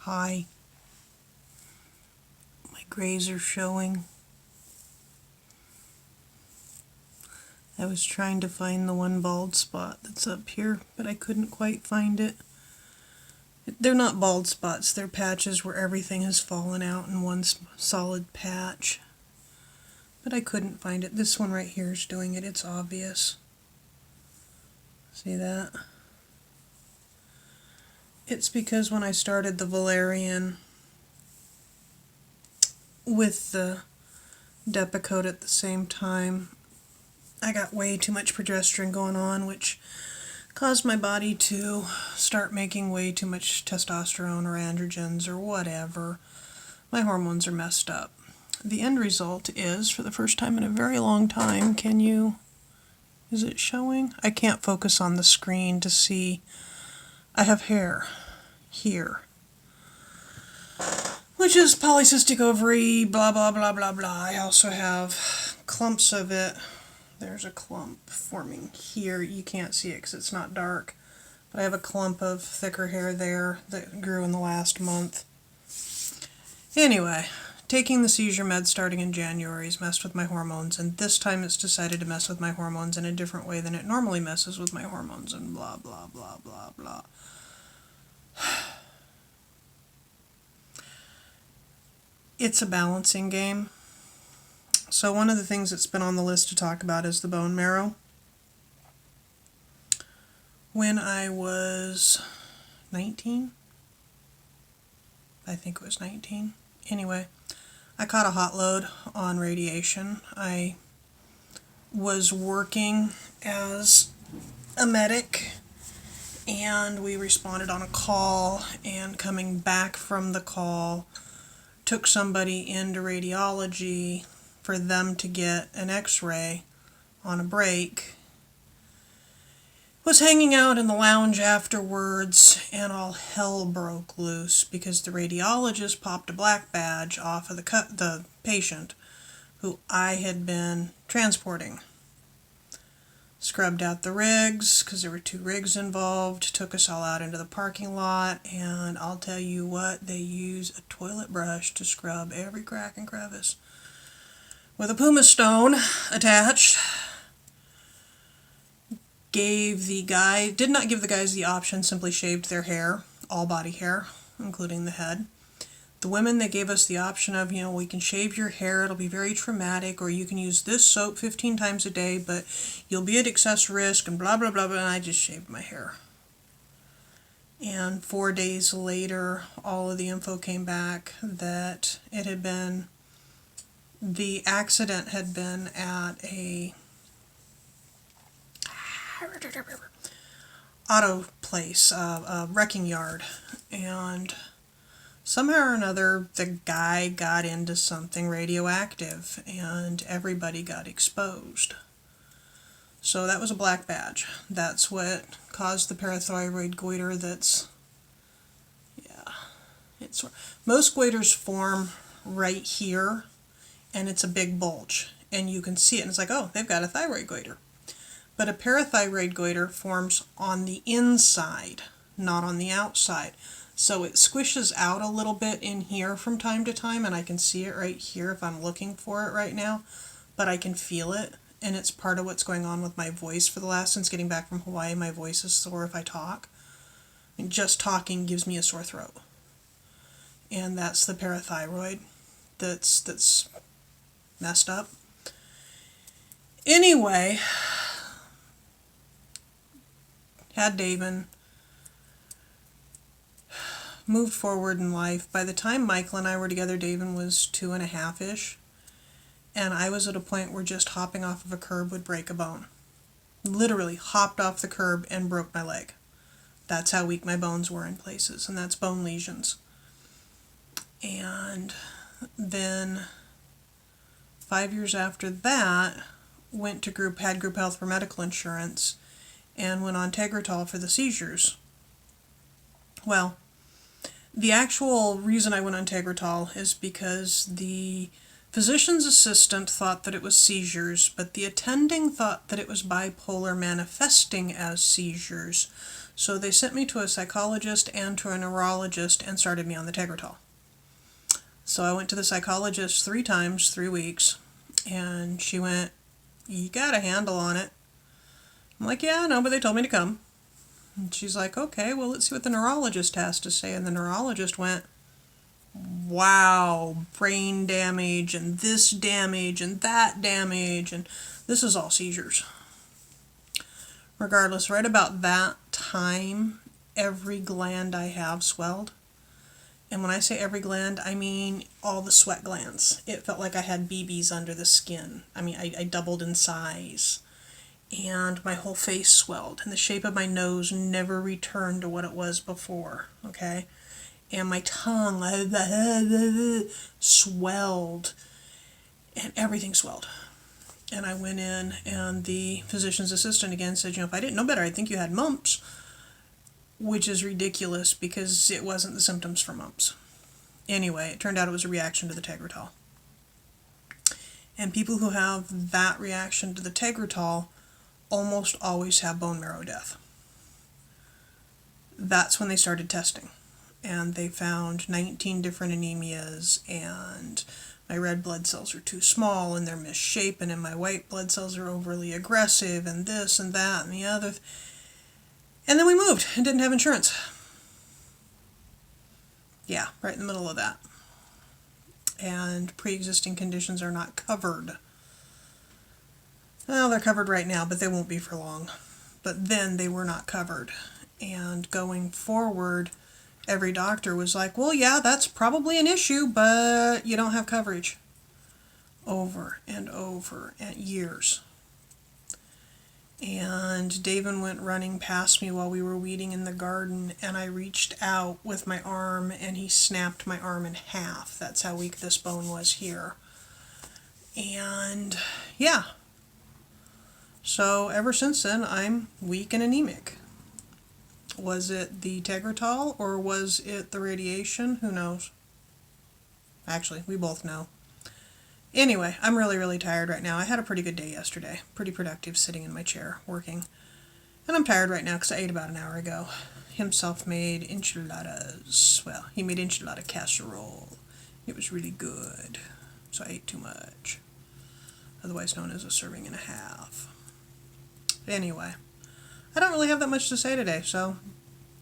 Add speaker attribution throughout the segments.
Speaker 1: high. My grays are showing. I was trying to find the one bald spot that's up here, but I couldn't quite find it. They're not bald spots, they're patches where everything has fallen out in one solid patch. But I couldn't find it. This one right here is doing it, it's obvious. See that? It's because when I started the valerian with the Depakote at the same time, I got way too much progesterone going on, which caused my body to start making way too much testosterone or androgens or whatever. My hormones are messed up. The end result is, for the first time in a very long time, is it showing? I can't focus on the screen to see. I have hair here, which is polycystic ovary, blah, blah, blah, blah, blah. I also have clumps of it. There's a clump forming here. You can't see it because it's not dark. But I have a clump of thicker hair there that grew in the last month. Anyway, taking the seizure med starting in January has messed with my hormones, and this time it's decided to mess with my hormones in a different way than it normally messes with my hormones, and blah, blah, blah, blah, blah. It's a balancing game. So one of the things that's been on the list to talk about is the bone marrow. When I was 19, I think it was 19. Anyway, I caught a hot load on radiation. I was working as a medic, and we responded on a call, and coming back from the call, took somebody into radiology for them to get an x-ray on a break. Was hanging out in the lounge afterwards, and all hell broke loose because the radiologist popped a black badge off of the patient who I had been transporting. Scrubbed out the rigs, because there were 2 rigs involved, took us all out into the parking lot, and I'll tell you what, they use a toilet brush to scrub every crack and crevice with a pumice stone attached. Did not give the guys the option, simply shaved their hair, all body hair, including the head. The women, they gave us the option of, we can shave your hair, it'll be very traumatic, or you can use this soap 15 times a day, but you'll be at excess risk, and blah, blah, blah, blah, and I just shaved my hair. And 4 days later, all of the info came back that the accident had been at a auto place, a wrecking yard, and somehow or another the guy got into something radioactive and everybody got exposed. So that was a black badge. That's what caused the parathyroid goiter. Most goiters form right here, and it's a big bulge, and you can see it, and it's like, oh, they've got a thyroid goiter. But a parathyroid goiter forms on the inside, not on the outside. So it squishes out a little bit in here from time to time, and I can see it right here if I'm looking for it right now, but I can feel it, and it's part of what's going on with my voice since getting back from Hawaii. My voice is sore if I talk. And just talking gives me a sore throat. And that's the parathyroid that's messed up. Anyway, had David, moved forward in life. By the time Michael and I were together, David was 2.5-ish, and I was at a point where just hopping off of a curb would break a bone. Literally hopped off the curb and broke my leg. That's how weak my bones were in places, and that's bone lesions. And then 5 years after that, had group health for medical insurance, and went on Tegretol for the seizures. Well, the actual reason I went on Tegretol is because the physician's assistant thought that it was seizures, but the attending thought that it was bipolar manifesting as seizures. So they sent me to a psychologist and to a neurologist and started me on the Tegretol. So I went to the psychologist 3 times, 3 weeks, and she went, "You got a handle on it." I'm like, "Yeah, I know, but they told me to come." And she's like, "Okay, well, let's see what the neurologist has to say." And the neurologist went, "Wow, brain damage and this damage and that damage, and this is all seizures." Regardless, right about that time, every gland I have swelled. And when I say every gland, I mean all the sweat glands. It felt like I had BBs under the skin. I mean, I doubled in size. And my whole face swelled. And the shape of my nose never returned to what it was before. Okay? And my tongue swelled. And everything swelled. And I went in, and the physician's assistant again said, "If I didn't know better, I'd think you had mumps," which is ridiculous because it wasn't the symptoms for mumps. Anyway, it turned out it was a reaction to the Tegretol. And people who have that reaction to the Tegretol almost always have bone marrow death. That's when they started testing. And they found 19 different anemias, and my red blood cells are too small and they're misshapen, and my white blood cells are overly aggressive, and this and that and the other. And then we moved and didn't have insurance. Yeah, right in the middle of that. And pre-existing conditions are not covered. Well, they're covered right now, but they won't be for long. But then they were not covered. And going forward, every doctor was like, "Well, yeah, that's probably an issue, but you don't have coverage." Over and over and years. And David went running past me while we were weeding in the garden, and I reached out with my arm, and he snapped my arm in half. That's how weak this bone was here. And yeah. So ever since then, I'm weak and anemic. Was it the Tegretol or was it the radiation? Who knows? Actually, we both know. Anyway, I'm really, really tired right now. I had a pretty good day yesterday. Pretty productive sitting in my chair working. And I'm tired right now because I ate about an hour ago. Himself made enchiladas. Well, he made enchilada casserole. It was really good. So I ate too much. Otherwise known as a serving and a half. Anyway, I don't really have that much to say today, so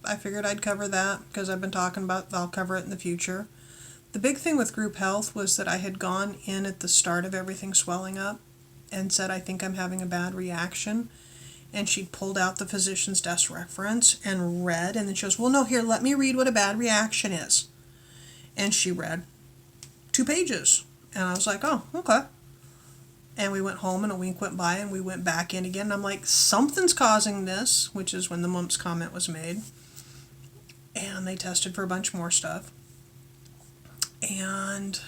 Speaker 1: I figured I'd cover that because I've been talking about I'll cover it in the future. The big thing with group health was that I had gone in at the start of everything swelling up and said, "I think I'm having a bad reaction." And she pulled out the physician's desk reference and read, and then she goes, "Well, no, here, let me read what a bad reaction is." And she read 2 pages. And I was like, "Oh, okay." And we went home, and a week went by, and we went back in again. And I'm like, something's causing this, which is when the mumps comment was made. And they tested for a bunch more stuff. And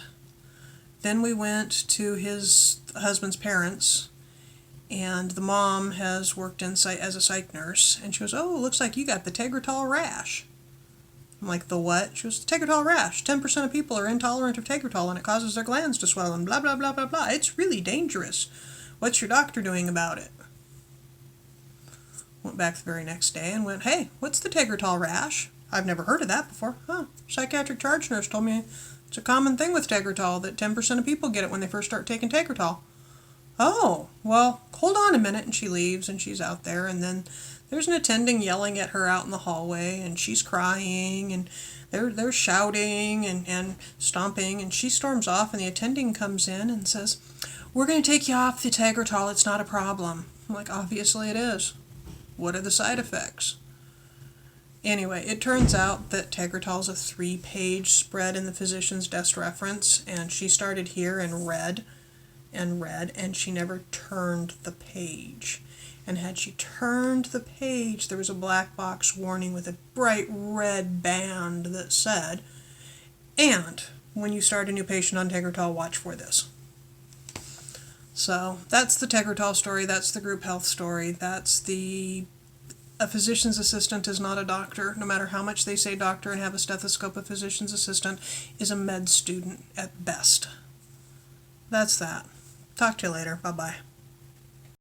Speaker 1: then we went to his husband's parents, and the mom has worked as a psych nurse, and she goes, "Oh, looks like you got the Tegretol rash." I'm like, "The what?" She goes, "The Tegretol rash. 10% of people are intolerant of Tegretol, and it causes their glands to swell, and blah, blah, blah, blah, blah. It's really dangerous. What's your doctor doing about it?" Went back the very next day and went, "Hey, what's the Tegretol rash? I've never heard of that before." "Huh, psychiatric charge nurse told me it's a common thing with Tegretol, that 10% of people get it when they first start taking Tegretol." "Oh, well, hold on a minute." And she leaves, and she's out there, and then there's an attending yelling at her out in the hallway, and she's crying, and they're shouting and stomping, and she storms off, and the attending comes in and says, "We're going to take you off the Tegretol, it's not a problem." I'm like, "Obviously it is. What are the side effects?" Anyway, it turns out that Tegretol is a 3-page spread in the physician's desk reference, and she started here and read, and she never turned the page. And had she turned the page, there was a black box warning with a bright red band that said, "And when you start a new patient on Tegretol, watch for this." So that's the Tegretol story, that's the group health story, that's a physician's assistant is not a doctor. No matter how much they say doctor and have a stethoscope, a physician's assistant is a med student at best. That's that. Talk to you later. Bye-bye.